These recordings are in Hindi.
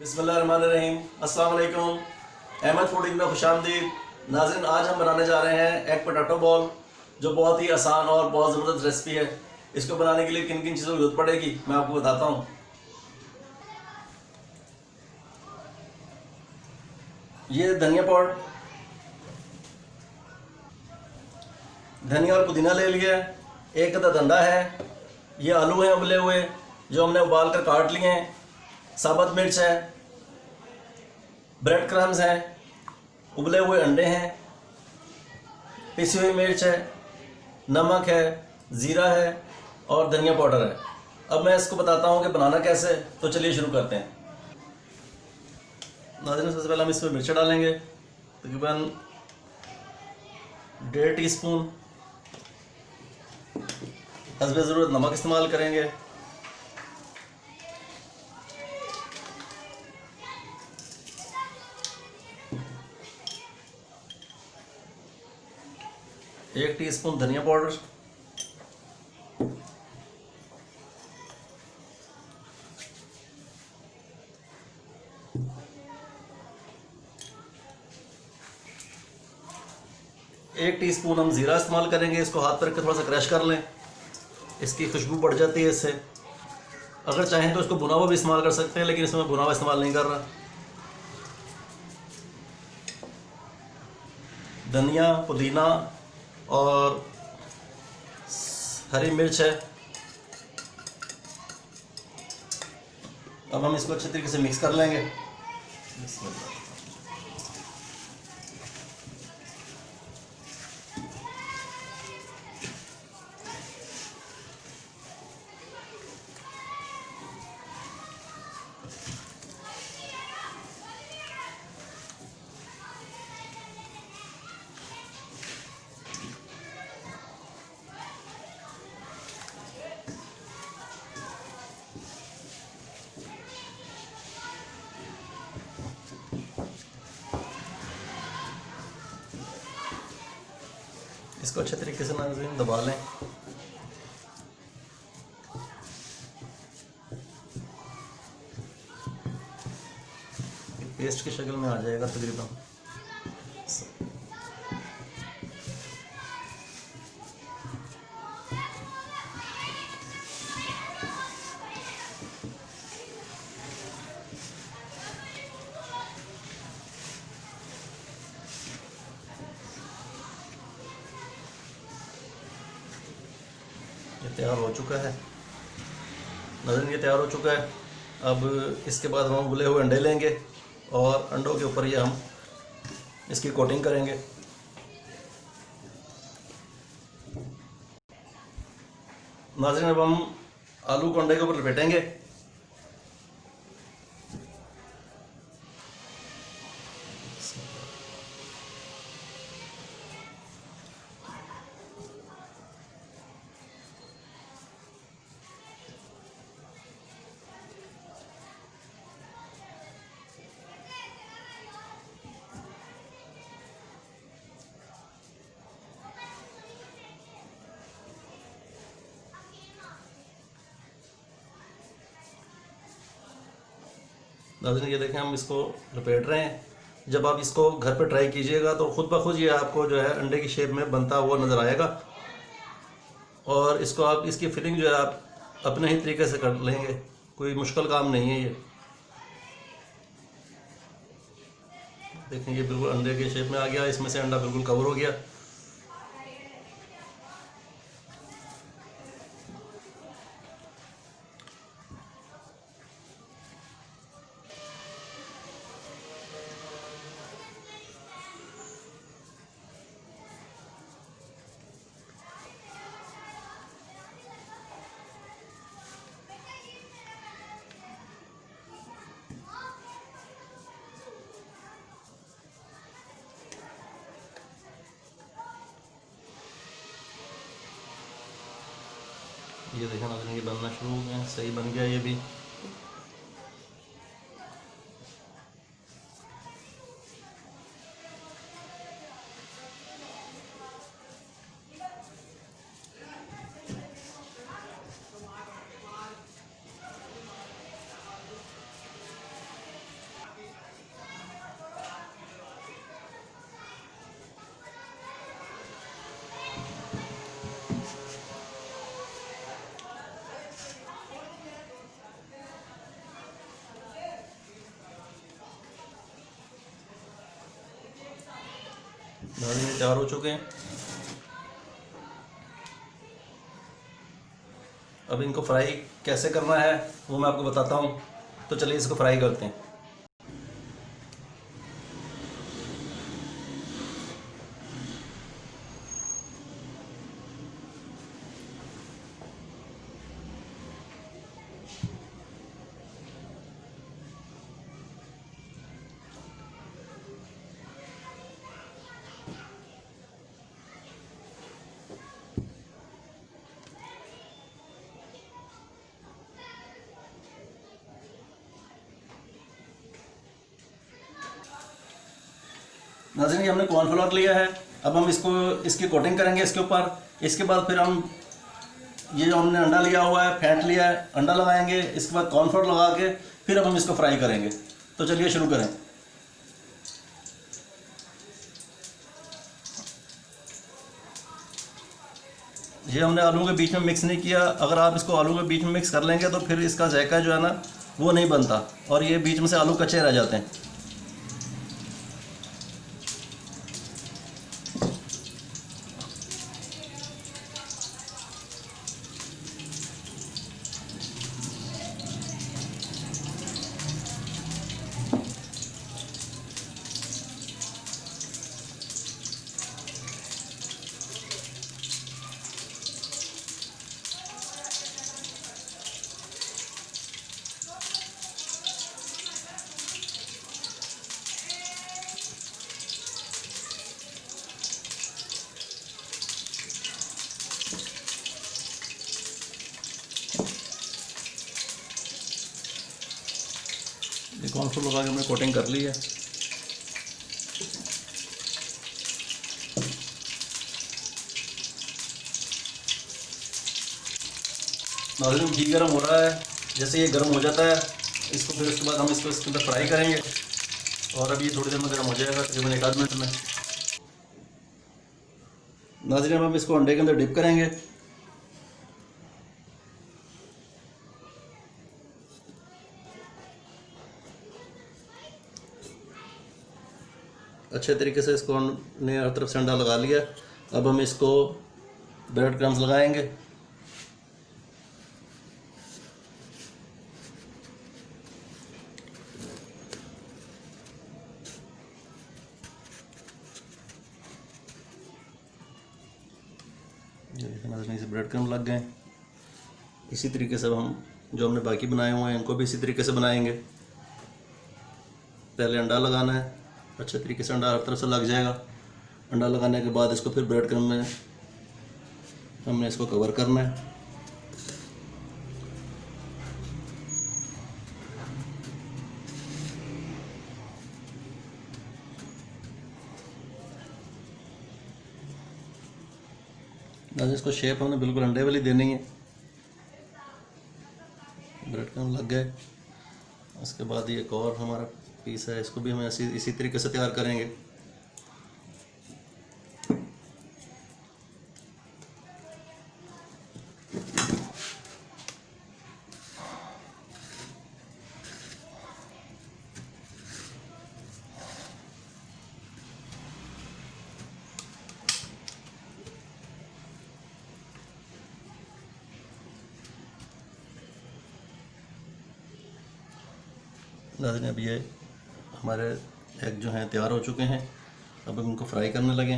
बिस्मिल्लाहिर्रहमानिर्रहीम। अस्सलाम वालेकुम। अहमद फूडिंग में खुशामदीद। नाज़रीन, आज हम बनाने जा रहे हैं एग पोटैटो बॉल, जो बहुत ही आसान और बहुत ज़बरदस्त रेसिपी है। इसको बनाने के लिए किन किन चीज़ों की जरूरत पड़ेगी मैं आपको बताता हूँ। ये धनिया पाउडर, धनिया और पुदीना ले लिया। एक अदद अंडा है। ये आलू हैं उबले हुए, जो हमने उबाल कर काट लिए हैं। साबुत मिर्च है, ब्रेड क्रम्स हैं, उबले हुए अंडे हैं, पिसी हुई मिर्च है, नमक है, ज़ीरा है और धनिया पाउडर है। अब मैं इसको बताता हूँ कि बनाना कैसे है, तो चलिए शुरू करते हैं। नाज़रीन, सबसे पहले हम इसमें मिर्च डालेंगे, तकरीबन 1.5 टीस्पून। हस्बे ज़रूरत नमक इस्तेमाल करेंगे। एक टीस्पून धनिया पाउडर, एक टीस्पून हम ज़ीरा इस्तेमाल करेंगे। इसको हाथ पर रख के थोड़ा सा क्रश कर लें, इसकी खुशबू बढ़ जाती है इससे। अगर चाहें तो इसको भुना हुआ भी इस्तेमाल कर सकते हैं, लेकिन इसमें मैं भुना हुआ इस्तेमाल नहीं कर रहा। धनिया, पुदीना और हरी मिर्च है। अब हम इसको अच्छे तरीके से मिक्स कर लेंगे। इसको अच्छे तरीके से नाज़रीन दबा लें। पेस्ट की शक्ल में आ जाएगा तकरीबन। ये तैयार हो चुका है नाज़रीन, ये तैयार हो चुका है। अब इसके बाद हम उबले हुए अंडे लेंगे और अंडों के ऊपर ये हम इसकी कोटिंग करेंगे। नाज़रीन, अब हम आलू को अंडे के ऊपर लपेटेंगे। नाज़रीन, ये देखें हम इसको लपेट रहे हैं। जब आप इसको घर पर ट्राई कीजिएगा तो ख़ुद ब खुद ये आपको जो है अंडे की शेप में बनता हुआ नज़र आएगा। और इसको आप इसकी फिलिंग जो है आप अपने ही तरीके से कर लेंगे, कोई मुश्किल काम नहीं है ये। देखें, ये बिल्कुल अंडे के शेप में आ गया, इसमें से अंडा बिल्कुल कवर हो गया। ये देखें नाज़रीन, ये बनना शुरू हो गया, सही बन गया ये भी। नाज़रीन तैयार हो चुके हैं। अब इनको फ्राई कैसे करना है वो मैं आपको बताता हूँ, तो चलिए इसको फ्राई करते हैं। नाज़रीन हमने कॉर्नफ्लोर लिया है, अब हम इसको इसकी कोटिंग करेंगे इसके ऊपर। इसके बाद फिर हम ये जो हमने अंडा लिया हुआ है, फेंट लिया है, अंडा लगाएंगे। इसके बाद कॉर्नफ्लोर लगा के फिर अब हम इसको फ्राई करेंगे। तो चलिए शुरू करें। ये हमने आलू के बीच में मिक्स नहीं किया। अगर आप इसको आलू के बीच में मिक्स कर लेंगे तो फिर इसका जायका जो है ना वो नहीं बनता, और ये बीच में से आलू कच्चे रह जाते हैं। ये कॉर्नफ्लोर लगा के हमने कोटिंग कर ली है। नाज़रीन घी गर्म हो रहा है। जैसे ये गर्म हो जाता है इसको फिर उसके बाद हम इसको इसके अंदर फ्राई करेंगे, और अभी थोड़ी देर में गर्म हो जाएगा, तकरीबन 1 आध मिनट में। नाज़रीन हम इसको अंडे के अंदर डिप करेंगे। अच्छे तरीके से इसको हमने हर तरफ से अंडा लगा लिया। अब हम इसको ब्रेड क्रम्स लगाएंगे। नाज़रीन से ब्रेड क्रम्स लग गए। इसी तरीके से हम जो हमने बाकी बनाए हुए हैं इनको भी इसी तरीके से बनाएंगे। पहले अंडा लगाना है, अच्छे तरीके से अंडा हर तरफ से लग जाएगा। अंडा लगाने के बाद इसको फिर ब्रेड क्रम्ब में हमने इसको कवर करना है। बस इसको शेप हमने बिल्कुल अंडे वाली देनी है। ब्रेड क्रम्ब लग गए। उसके बाद ये एक और हमारा पीस है, इसको भी हम इसी तरीके से तैयार करेंगे। नाज़रीन अब ये हमारे एग जो हैं तैयार हो चुके हैं। अब हम इनको फ्राई करने लगे।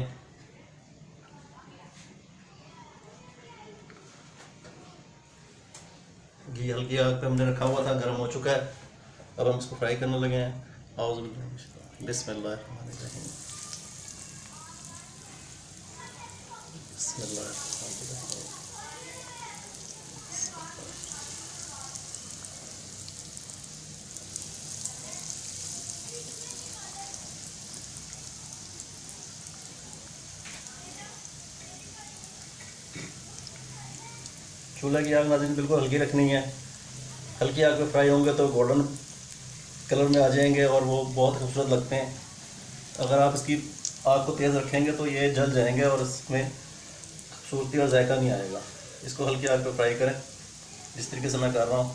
घी हल्की आग पे हमने रखा हुआ था, गर्म हो चुका है। अब हम इसको फ्राई करने लगे हैं। आउज़ु बिस्मिल्लाह बिस्मिल्लाह। चूल्हे की आग नाज़रीन बिल्कुल हल्की रखनी है। हल्की आग पे फ्राई होंगे तो गोल्डन कलर में आ जाएंगे और वो बहुत खूबसूरत लगते हैं। अगर आप इसकी आग को तेज़ रखेंगे तो ये जल जाएंगे और इसमें खूबसूरती और जायका नहीं आएगा। इसको हल्की आग पे फ्राई करें जिस तरीके से मैं कर रहा हूँ।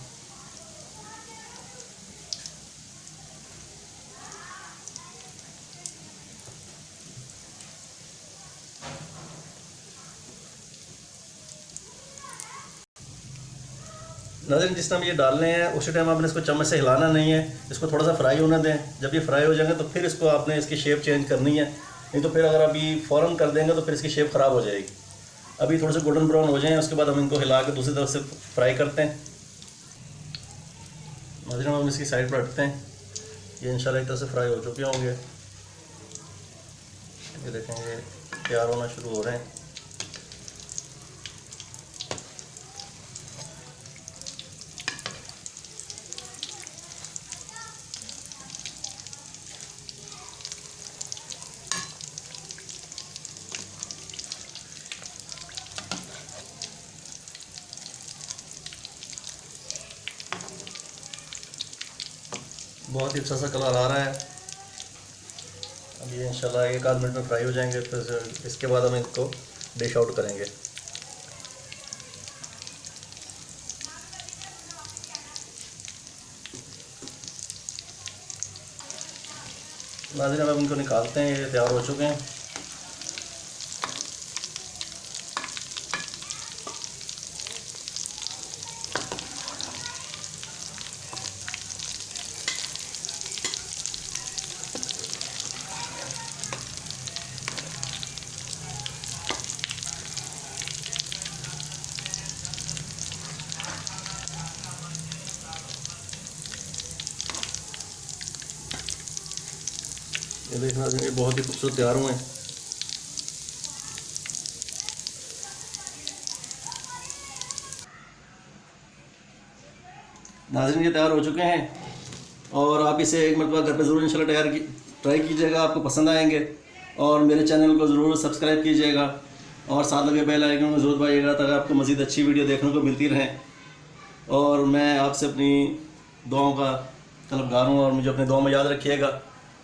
नाज़रीन जिस टाइम ये डालने हैं उसी टाइम आपने इसको चम्मच से हिलाना नहीं है, इसको थोड़ा सा फ्राई होने दें। जब ये फ्राई हो जाएंगे तो फिर इसको आपने इसकी शेप चेंज करनी है, नहीं तो फिर अगर अभी फ़ौरन कर देंगे तो फिर इसकी शेप ख़राब हो जाएगी। अभी थोड़े से गोल्डन ब्राउन हो जाएं, उसके बाद हम इनको हिला के दूसरी तरफ से फ्राई करते हैं। नाज़रीन हम इसकी साइड पर रखते हैं। ये इंशाल्लाह एक तरह से फ्राई हो चुके होंगे। ये देखेंगे तैयार होना शुरू हो रहे हैं। बहुत ही अच्छा सा कलर आ रहा है। अब ये इंशाल्लाह 1 आध मिनट में फ्राई हो जाएंगे, फिर इसके बाद हम इनको डिश आउट करेंगे। नाज़रीन अब इनको निकालते हैं, ये तैयार हो चुके हैं। ये देखना, ये बहुत ही खूबसूरत तैयार हुए हैं। नाज़रीन ये तैयार हो चुके हैं और आप इसे एक मरतबा घर पे ज़रूर इंशाल्लाह ट्राई कीजिएगा, आपको पसंद आएंगे। और मेरे चैनल को ज़रूर सब्सक्राइब कीजिएगा और साथ लगे बेल आइकन को ज़रूर दबाइएगा ताकि आपको मज़ीद अच्छी वीडियो देखने को मिलती रहें। और मैं आपसे अपनी दुआओं का तलबगार हूँ और मुझे अपनी दुआ में याद रखिएगा।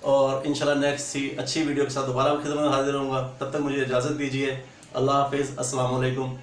और इंशाल्लाह नेक्स्ट अच्छी वीडियो के साथ दोबारा खिदमत में हाजिर होऊंगा। तब तक मुझे इजाज़त दीजिए। अल्लाह हाफ़िज़। अस्सलाम वालेकुम।